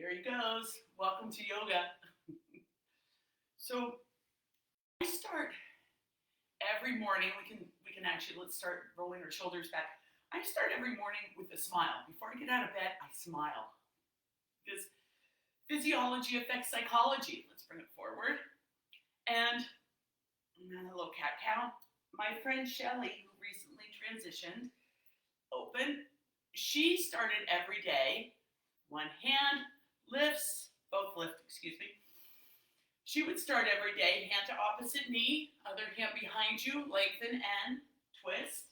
Here he goes. Welcome to yoga. So I start every morning. We can actually, let's start rolling our shoulders back. I start every morning with a smile. Before I get out of bed, I smile. Because physiology affects psychology. Let's bring it forward. And a little cat cow. My friend Shelly, who recently transitioned, she started every day, one hand lifts, both lift, excuse me. She would start every day, hand to opposite knee, other hand behind you, lengthen and twist.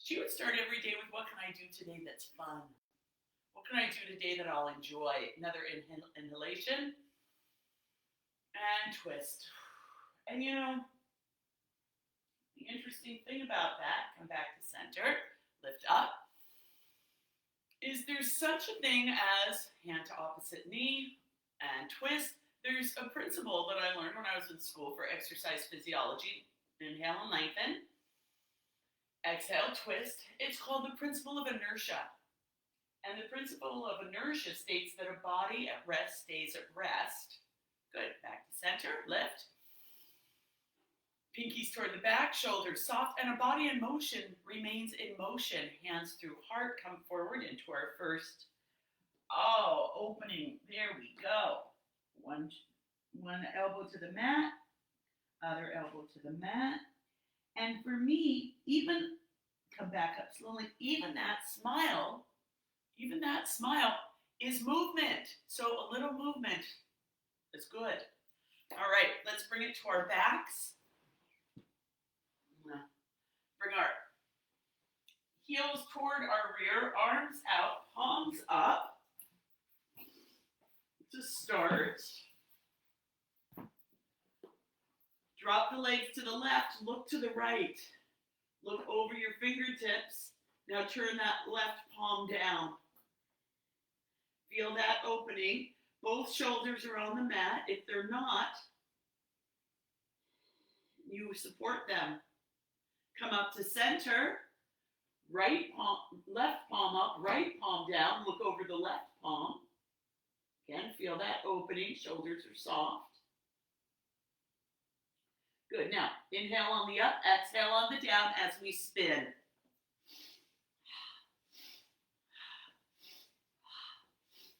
She would start every day with, what can I do today that's fun? What can I do today that I'll enjoy? Another inhalation and twist. And you know, the interesting thing about that, come back to center, lift up, is there's such a thing as hand to opposite knee and twist. There's a principle that I learned when I was in school for exercise physiology. Inhale and lengthen. Exhale, twist. It's called the principle of inertia. And the principle of inertia states that a body at rest stays at rest. Good. Back to center. Lift. Pinkies toward the back, shoulders soft, and a body in motion remains in motion. Hands through heart, come forward into our first, opening. There we go. One elbow to the mat, other elbow to the mat. And for me, even, come back up slowly, even that smile is movement. So a little movement is good. All right, let's bring it to our backs. Bring our heels toward our rear, arms out, palms up. To start, drop the legs to the left, look to the right. Look over your fingertips. Now turn that left palm down. Feel that opening. Both shoulders are on the mat. If they're not, you support them. Come up to center, right palm, left palm up, right palm down, look over the left palm. Again, feel that opening, shoulders are soft. Good, now inhale on the up, exhale on the down as we spin.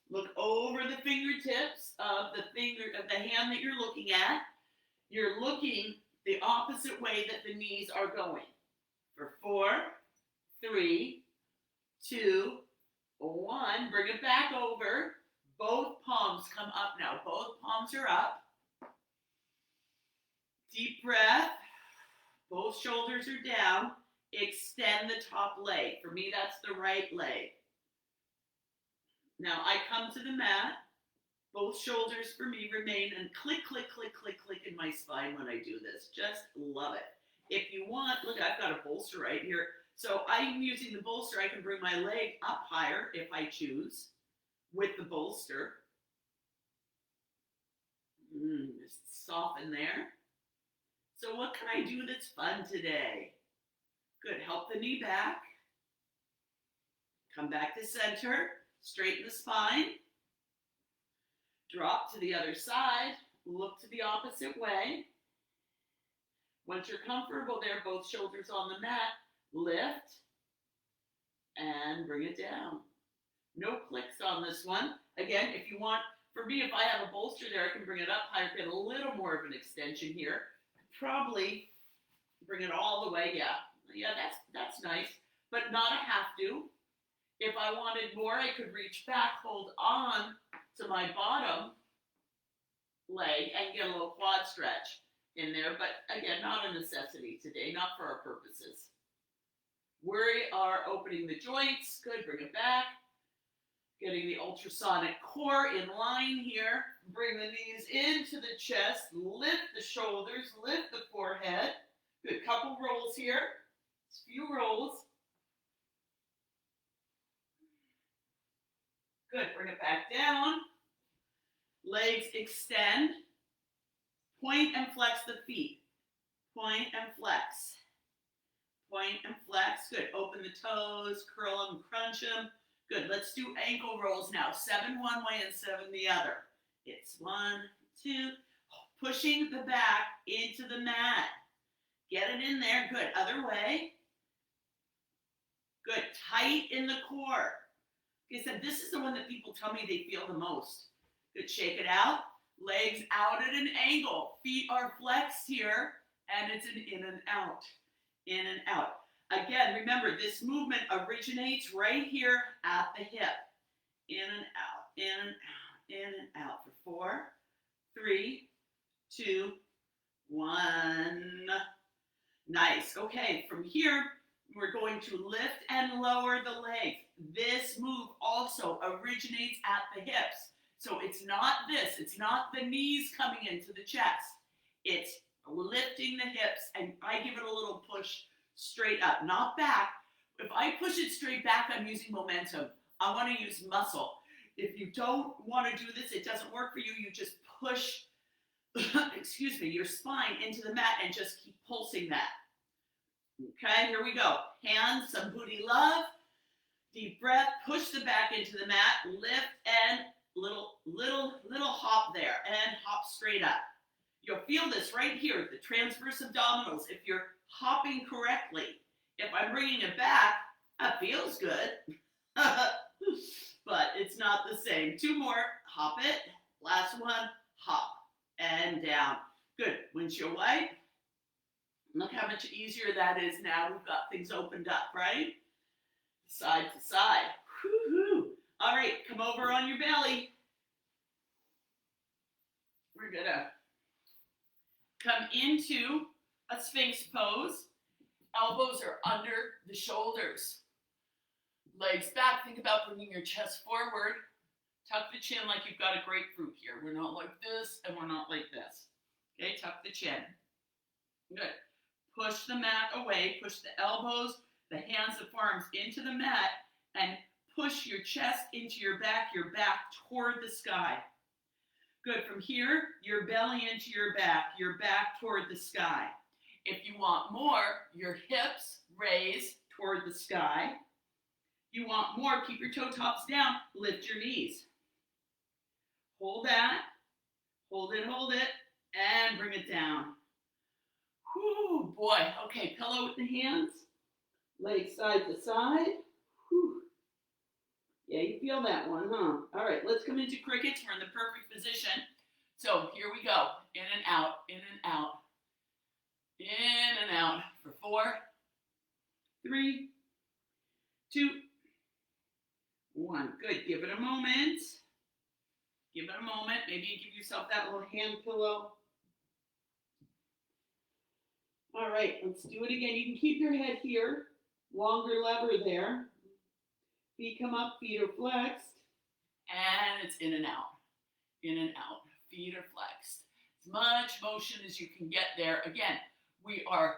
Look over the fingertips of the hand that you're looking at. You're looking the opposite way that the knees are going. For 4, 3, 2, 1. Bring it back over. Both palms come up now. Both palms are up. Deep breath. Both shoulders are down. Extend the top leg. For me, that's the right leg. Now I come to the mat. Both shoulders for me remain and click, click, click, click, click in my spine when I do this. Just love it. If you want, look, I've got a bolster right here. So I'm using the bolster. I can bring my leg up higher if I choose with the bolster. Just soften there. So what can I do that's fun today? Good. Help the knee back. Come back to center. Straighten the spine. Drop to the other side, look to the opposite way. Once you're comfortable there, both shoulders on the mat, lift and bring it down. No clicks on this one. Again, if you want, for me, if I have a bolster there, I can bring it up higher, get a little more of an extension here. Probably bring it all the way, yeah, that's nice, but not a have to. If I wanted more, I could reach back, hold on to my bottom leg and get a little quad stretch in there, but again, not a necessity today, not for our purposes. We are opening the joints. Good, bring it back. Getting the ultrasonic core in line here. Bring the knees into the chest, lift the shoulders, lift the forehead. Good, couple rolls here. It's a few rolls. Good, bring it back down. Legs extend. Point and flex the feet. Point and flex. Point and flex. Good, open the toes, curl them, crunch them. Good, let's do ankle rolls now. 7 one way and 7 the other. It's 1, 2, pushing the back into the mat. Get it in there, good. Other way. Good, tight in the core. Like I said, this is the one that people tell me they feel the most. Good, shake it out. Legs out at an angle. Feet are flexed here, and it's an in and out. In and out. Again, remember, this movement originates right here at the hip. In and out, in and out, in and out for 4, 3, 2, 1. Nice. Okay, from here, we're going to lift and lower the legs. This move also originates at the hips. So it's not this. It's not the knees coming into the chest. It's lifting the hips, and I give it a little push straight up, not back. If I push it straight back, I'm using momentum. I want to use muscle. If you don't want to do this, it doesn't work for you. You just push, excuse me, your spine into the mat and just keep pulsing that. Okay, here we go. Hands, some booty love. Deep breath, push the back into the mat, lift, and little hop there, and hop straight up. You'll feel this right here, the transverse abdominals, if you're hopping correctly. If I'm bringing it back, that feels good, but it's not the same. 2 more, hop it. Last one, hop, and down. Good, windshield wipe. Look how much easier that is now. We've got things opened up, right? Side to side. Woo-hoo. All right, come over on your belly. We're gonna come into a Sphinx pose. Elbows are under the shoulders. Legs back. Think about bringing your chest forward. Tuck the chin like you've got a grapefruit here. We're not like this, and we're not like this. Okay, tuck the chin. Good. Push the mat away. Push the elbows, the hands, the forearms into the mat, and push your chest into your back toward the sky. Good. From here, your belly into your back toward the sky. If you want more, your hips raise toward the sky. You want more, keep your toe tops down, lift your knees. Hold that, hold it, and bring it down. Whoo, boy. Okay, pillow with the hands, legs side to side. Whew. Yeah, you feel that one, huh? All right, let's come into crickets. We're in the perfect position. So here we go. In and out, in and out. In and out for 4, 3, 2, 1. Good. Give it a moment. Give it a moment. Maybe give yourself that little hand pillow. All right, let's do it again. You can keep your head here. Longer lever there. Feet come up, feet are flexed. And it's in and out. In and out. Feet are flexed. As much motion as you can get there. Again, we are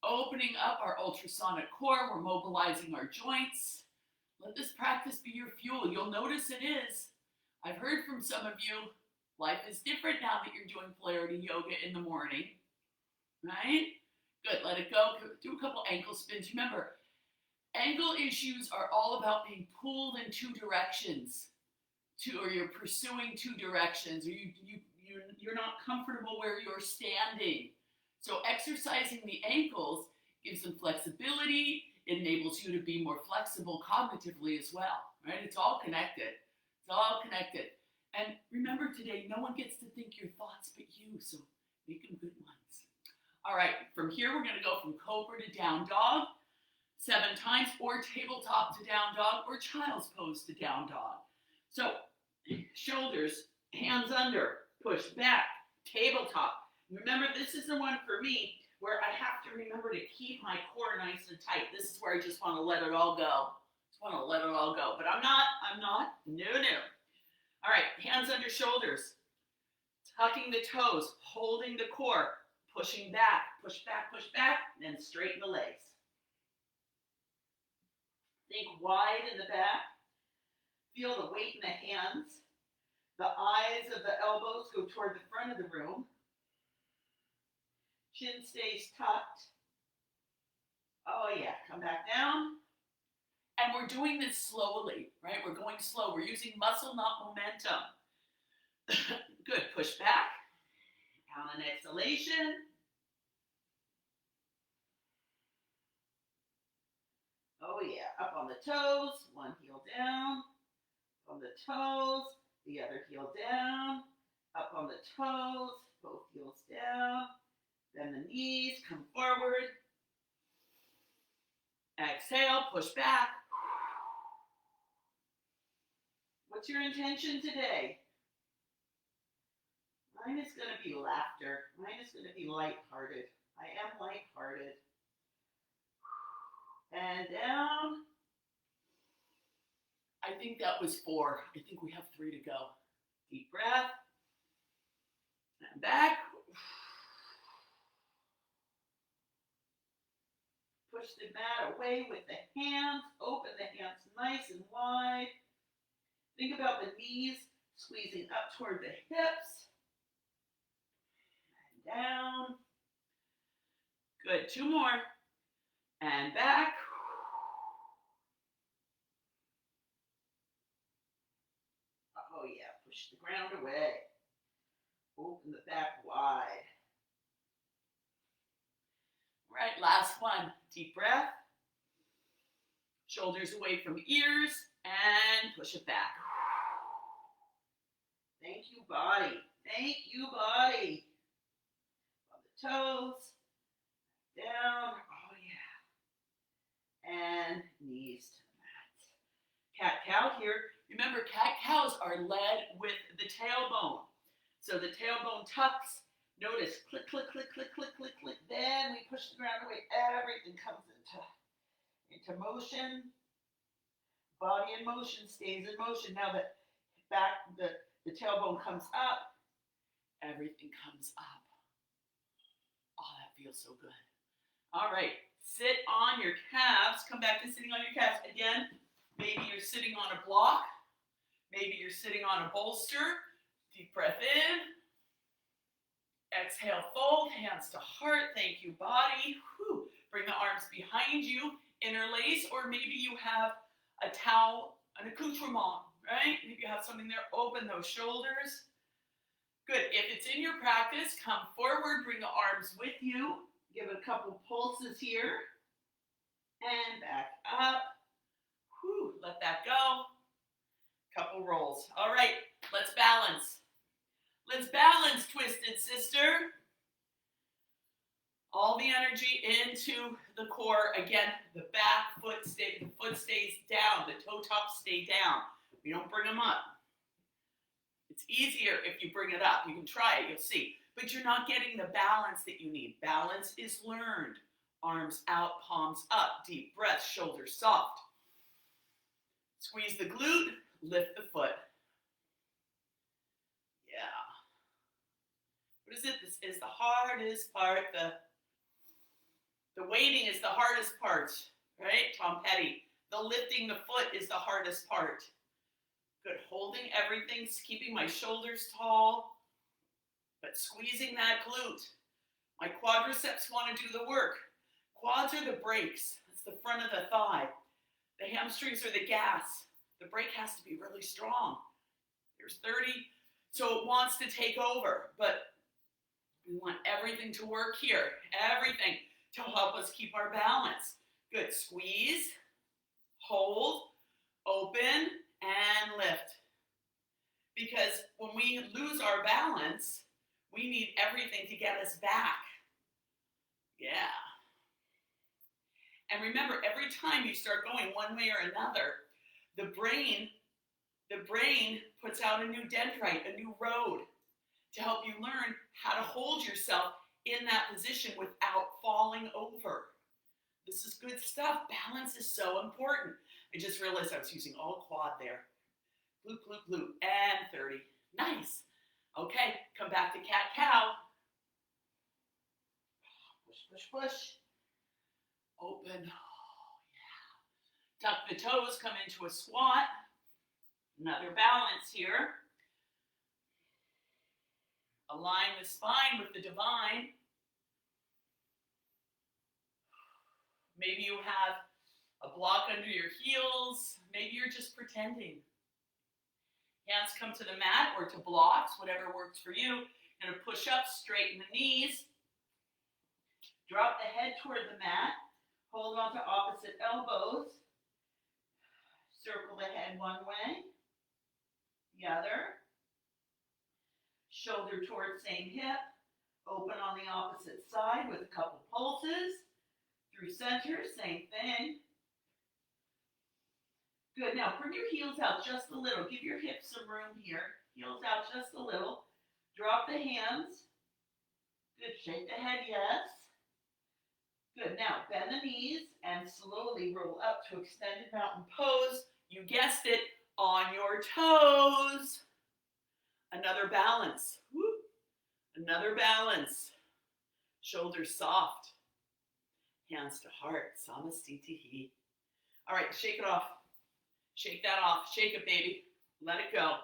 opening up our ultrasonic core. We're mobilizing our joints. Let this practice be your fuel. You'll notice it is. I've heard from some of you, life is different now that you're doing Polarity yoga in the morning, right? Good, let it go. Do a couple ankle spins. Remember, ankle issues are all about being pulled in 2 directions, or you're pursuing 2 directions, or you're not comfortable where you're standing. So exercising the ankles gives them flexibility. It enables you to be more flexible cognitively as well, right? It's all connected. It's all connected. And remember today, no one gets to think your thoughts but you, so make them good ones. All right, from here we're going to go from cobra to down dog 7 times, or tabletop to down dog, or child's pose to down dog. So shoulders, hands under, push back, tabletop. Remember, this is the one for me where I have to remember to keep my core nice and tight. This is where I just want to let it all go. Just want to let it all go. But I'm not. No. All right, hands under shoulders. Tucking the toes, holding the core, pushing back, push back, then straighten the legs. Think wide in the back. Feel the weight in the hands. The eyes of the elbows go toward the front of the room. Chin stays tucked. Oh yeah, come back down. And we're doing this slowly, right? We're going slow. We're using muscle, not momentum. Good. Push back. Count an exhalation. Oh yeah. Up on the toes. One heel down. On the toes. The other heel down. Up on the toes. Both heels down. Bend the knees. Come forward. Exhale. Push back. What's your intention today? Mine is going to be laughter. Mine is going to be lighthearted. I am lighthearted. And down. I think that was 4. I think we have 3 to go. Deep breath. And back. Push the mat away with the hands. Open the hands nice and wide. Think about the knees squeezing up toward the hips. And down. Good. 2 more. And back. Oh yeah. Push the ground away. Open the back wide. All right. Last one. Deep breath. Shoulders away from ears. And push it back. Thank you, body. Thank you, body. On the toes. Down. Oh, yeah. And knees to the mat. Cat-cow here. Remember, cat-cows are led with the tailbone. So the tailbone tucks. Notice, click, click, click, click, click, click, click. Then we push the ground away. Everything comes into motion. Body in motion stays in motion. Now the tailbone comes up, everything comes up. Oh, that feels so good. All right, sit on your calves. Come back to sitting on your calves. Again, maybe you're sitting on a block. Maybe you're sitting on a bolster. Deep breath in. Exhale, fold, hands to heart. Thank you, body. Whew. Bring the arms behind you. Interlace, or maybe you have a towel, an accoutrement, right? If you have something there, open those shoulders. Good. If it's in your practice, come forward, bring the arms with you. Give it a couple pulses here. And back up. Whew, let that go. Couple rolls. All right, let's balance. Let's balance, twisted sister. All the energy into the core. Again, the foot stays down. The toe tops stay down. We don't bring them up. It's easier if you bring it up. You can try it, you'll see. But you're not getting the balance that you need. Balance is learned. Arms out, palms up. Deep breath, shoulders soft. Squeeze the glute, lift the foot. Yeah. What is it? This is the hardest part. The waiting is the hardest part, right? Tom Petty. The lifting the foot is the hardest part. Good. Holding everything, keeping my shoulders tall, but squeezing that glute. My quadriceps want to do the work. Quads are the brakes. It's the front of the thigh. The hamstrings are the gas. The brake has to be really strong. There's 30, so it wants to take over, but we want everything to work here. Everything to help us keep our balance. Good. Squeeze, hold, open, and lift. Because when we lose our balance, we need everything to get us back. Yeah. And remember, every time you start going one way or another, the brain puts out a new dendrite, a new road to help you learn how to hold yourself in that position without falling over. This is good stuff. Balance is so important. I just realized I was using all quad there. Glute, glute, glute, and 30. Nice. Okay, come back to cat-cow. Push, push, push. Open. Oh, yeah. Tuck the toes, come into a squat. Another balance here. Align the spine with the divine. Maybe you have A block under your heels. Maybe you're just pretending. Hands come to the mat or to blocks, whatever works for you. Gonna push up, straighten the knees. Drop the head toward the mat. Hold on to opposite elbows. Circle the head one way, the other. Shoulder towards same hip. Open on the opposite side with a couple pulses. Through center, same thing. Good, now bring your heels out just a little. Give your hips some room here. Heels out just a little. Drop the hands. Good, shake the head, yes. Good, now bend the knees and slowly roll up to extended mountain pose. You guessed it, on your toes. Another balance. Woo. Another balance. Shoulders soft. Hands to heart. Samastitihi. All right, shake it off. Shake that off. Shake it, baby. Let it go.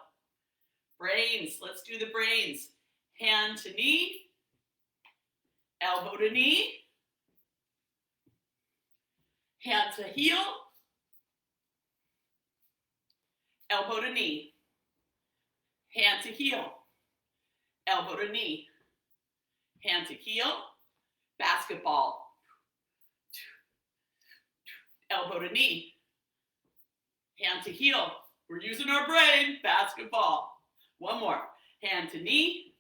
Brains. Let's do the brains. Hand to knee. Elbow to knee. Hand to heel. Elbow to knee. Hand to heel. Elbow to knee. Hand to heel. Basketball. Elbow to knee. Hand to heel. We're using our brain. Basketball. One more. Hand to knee.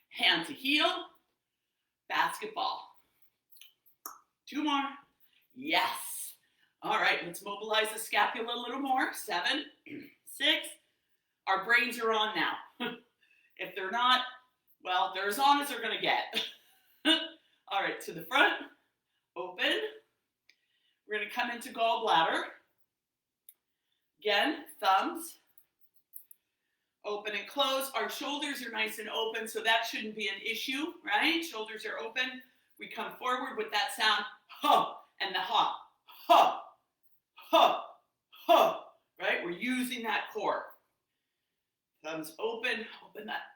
Hand to heel. Basketball. Two more. Yes. All right, let's mobilize the scapula a little more. 7, 6. Our brains are on now. If they're not, well, they're as on as they're going to get. All right, to the front. Open. We're going to come into gallbladder. Again, thumbs. Open and close. Our shoulders are nice and open, so that shouldn't be an issue, right? Shoulders are open. We come forward with that sound, huh, and the ha, huh, huh, huh, right? We're using that core. Thumbs open,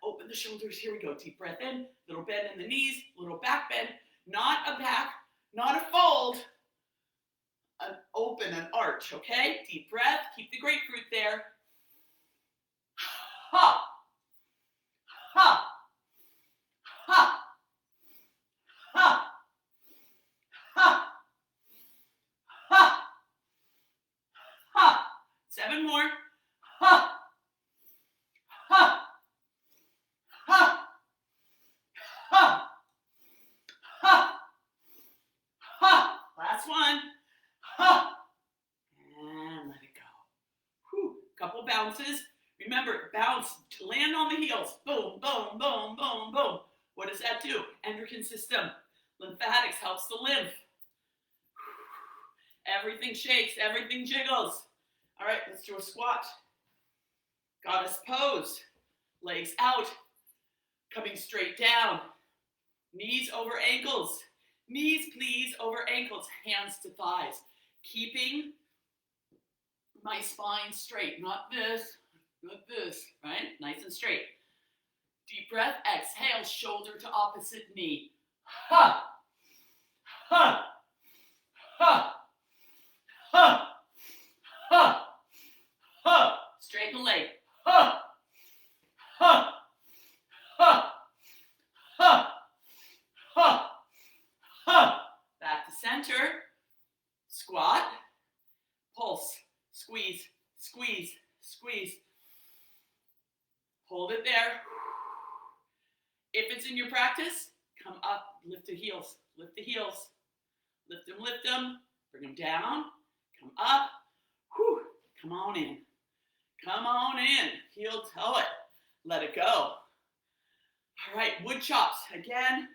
open the shoulders. Here we go. Deep breath in, little bend in the knees, little back bend, not a back, not a fold, an open, an arch, okay? Deep breath, keep the grapefruit there. Ha, ha, ha, ha, ha, ha, ha. 7 more. Ha, ha, ha, ha, ha, ha. Last one. Ha. And let it go. Whew. Couple bounces. Remember, bounce to land on the heels. Boom, boom, boom, boom, boom. What does that do? Endocrine system. Lymphatics helps the lymph. Everything shakes, everything jiggles. All right, let's do a squat. Goddess pose. Legs out. Coming straight down. Knees over ankles. Knees, please, over ankles. Hands to thighs. Keeping my spine straight. Not this, not this, right? Nice and straight. Deep breath. Exhale, shoulder to opposite knee. Ha! Ha! Ha! Ha! Ha! Ha! Straighten the leg. Ha! Ha! Ha! Ha! Ha! Ha! Back to center. Squat. Pulse. Squeeze. Squeeze. Squeeze. Hold it there. If it's in your practice, come up, lift the heels. Lift the heels. Lift them. Bring them down. Come up. Whew. Come on in. Come on in. Heel toe it. Let it go. All right, wood chops. Again,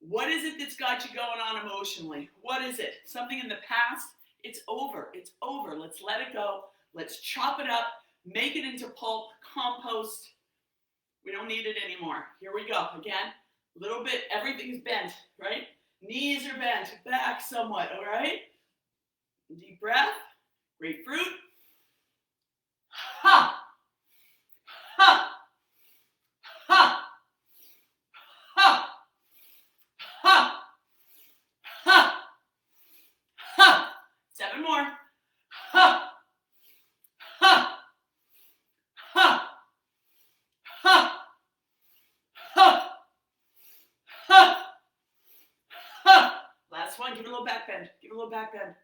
what is it that's got you going on emotionally? What is it? Something in the past? It's over. It's over. Let's let it go. Let's chop it up. Make it into pulp, compost. We don't need it anymore. Here we go. Again, a little bit. Everything's bent, right? Knees are bent. Back somewhat, all right? Deep breath. Grapefruit. Ha! Ha! Ha! Ha! Ha! Ha! Ha! 7 one. Give it a little back bend. Give it a little back bend.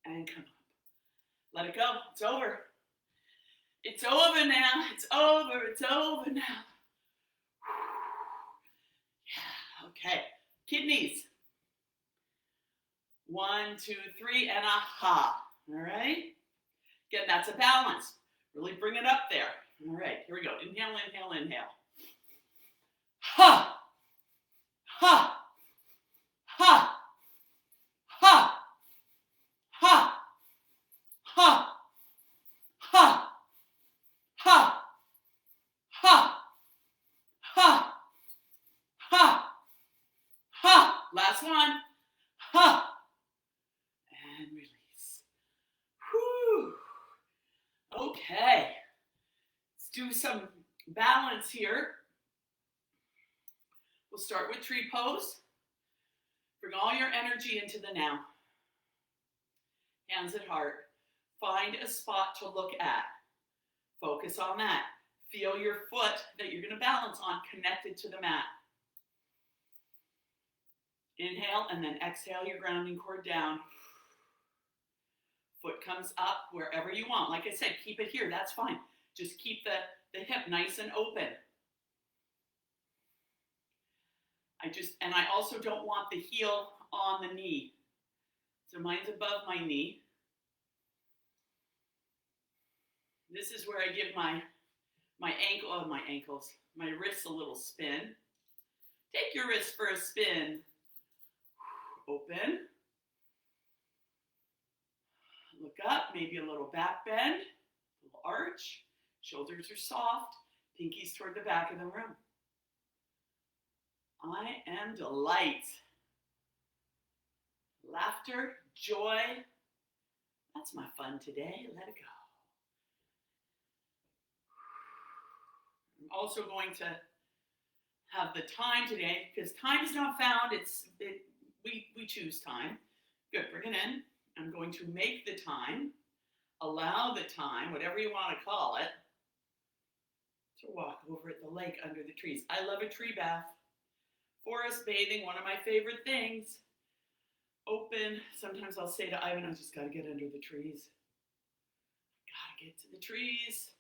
And come up. Let it go. It's over. It's over now. It's over. It's over now. Yeah. Okay. Kidneys. 1, 2, 3, and a ha. All right. Again, that's a balance. Really bring it up there. All right. Here we go. Inhale, inhale, inhale. Ha. Ha. Ha. Ha. Ha. Ha. Ha. Ha. Ha. Ha. Ha. Ha. Last one. Ha. And release. Whew. Okay. Let's do some balance here. We'll start with tree pose. Bring all your energy into the now. Hands at heart. Find a spot to look at. Focus on that. Feel your foot that you're going to balance on connected to the mat. Inhale and then exhale your grounding cord down. Foot comes up wherever you want. Like I said, keep it here. That's fine. Just keep the hip nice and open. I also don't want the heel on the knee. So mine's above my knee. This is where I give my wrists a little spin. Take your wrist for a spin. Open. Look up, maybe a little back bend, a little arch. Shoulders are soft, pinkies toward the back of the room. I am delight. Laughter, joy. That's my fun today. Let it go. I'm also going to have the time today because time is not found. We choose time. Good, bring it in. I'm going to make the time, allow the time, whatever you want to call it, to walk over at the lake under the trees. I love a tree bath. Forest bathing, one of my favorite things. Open. Sometimes I'll say to Ivan, I just got to get under the trees. Got to get to the trees.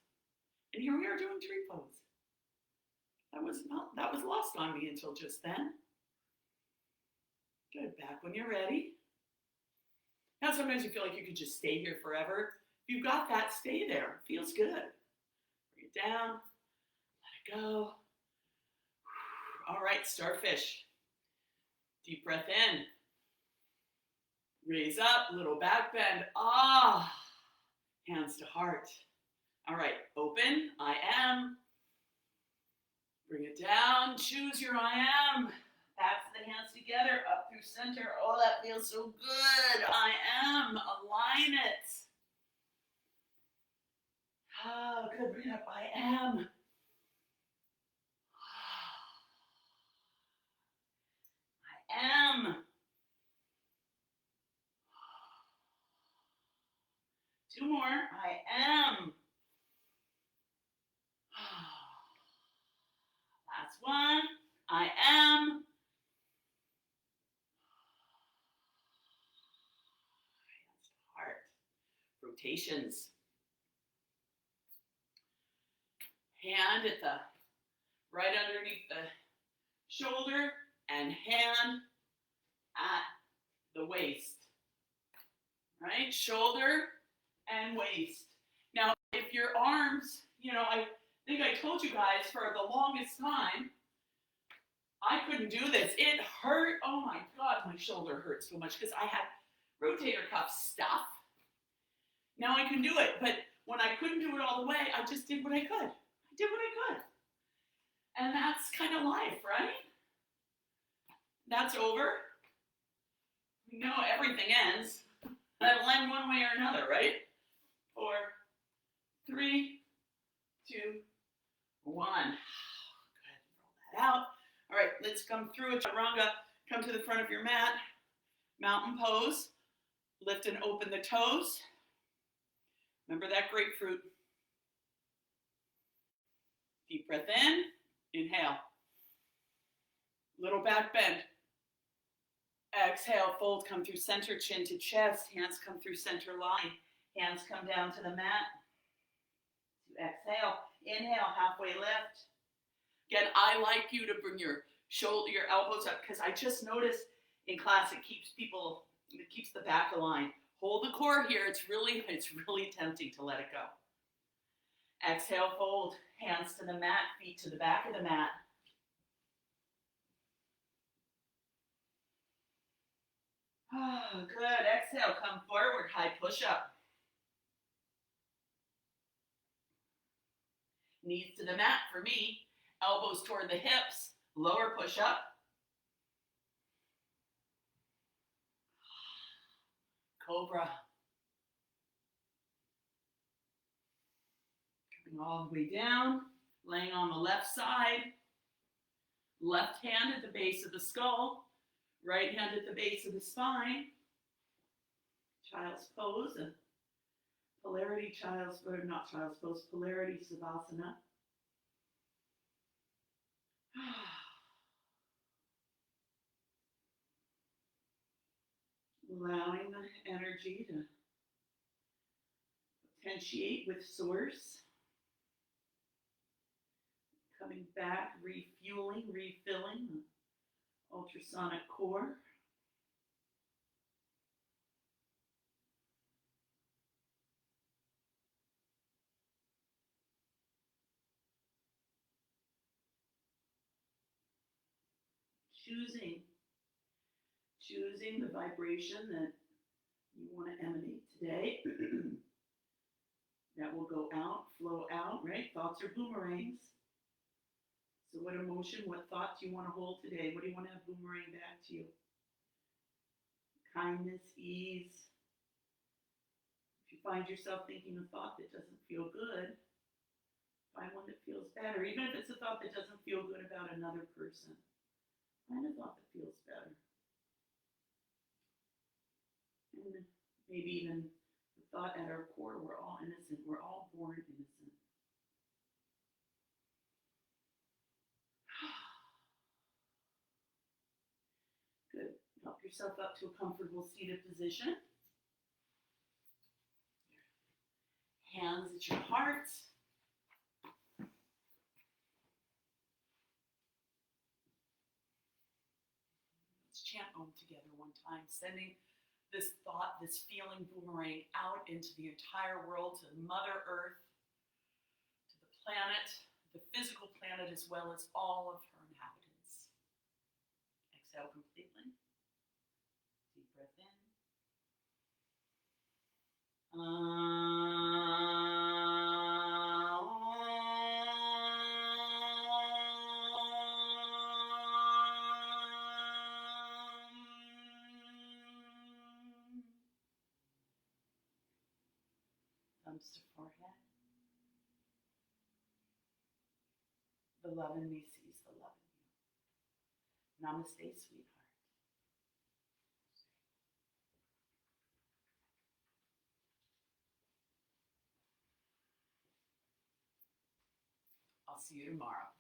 And here we are doing tree pose. That was lost on me until just then. Good, back when you're ready. Now sometimes you feel like you could just stay here forever. If you've got that, stay there. It feels good. Bring it down, let it go. All right, starfish. Deep breath in. Raise up, little back bend. Ah, hands to heart. All right, open, I am. Bring it down, choose your I am. Backs of the hands together, up through center. Oh, that feels so good. I am, align it. Oh, good, bring it up, I am. I am. 2 more, I am. Last one, I am. Heart. Rotations. Hand at the right underneath the shoulder and hand at the waist. Right? Shoulder and waist. Now, if your arms, I think I told you guys for the longest time, I couldn't do this. It hurt. Oh my God, my shoulder hurt so much because I had rotator cuff stuff. Now I can do it, but when I couldn't do it all the way, I just did what I could. I did what I could. And that's kind of life, right? That's over. We know everything ends. That'll end one way or another, right? 4, 3, 2, 1. Good. Roll that out. All right, let's come through it. Chaturanga. Come to the front of your mat. Mountain pose. Lift and open the toes. Remember that grapefruit. Deep breath in. Inhale. Little back bend. Exhale, fold, come through center, chin to chest. Hands come through center line. Hands come down to the mat. Exhale, inhale, halfway lift. Again, I like you to bring your elbows up, because I just noticed in class it keeps the back aligned. Hold the core here. It's really tempting to let it go. Exhale, fold, hands to the mat, feet to the back of the mat. Oh, good. Exhale, come forward, high push-up. Knees to the mat for me. Elbows toward the hips. Lower push-up. Cobra. Coming all the way down. Laying on the left side. Left hand at the base of the skull. Right hand at the base of the spine. Child's pose. Polarity Polarity Savasana. Allowing the energy to potentiate with source. Coming back, refueling, refilling the ultrasonic core. Choosing the vibration that you want to emanate today. That will go out, flow out, right? Thoughts are boomerangs. So what emotion, what thought do you want to hold today? What do you want to have boomerang back to you? Kindness, ease. If you find yourself thinking a thought that doesn't feel good, find one that feels better. Even if it's a thought that doesn't feel good about another person, find a thought that feels better. And maybe even the thought at our core, we're all innocent. We're all born innocent. Good. Help yourself up to a comfortable seated position. Hands at your heart. Let's chant Om together one time, sending this thought, this feeling boomerang out into the entire world, to Mother Earth, to the planet, the physical planet, as well as all of her inhabitants. Exhale completely. Deep breath in. Thumbs to forehead. The love in me sees the love in you. Namaste, sweetheart. I'll see you tomorrow.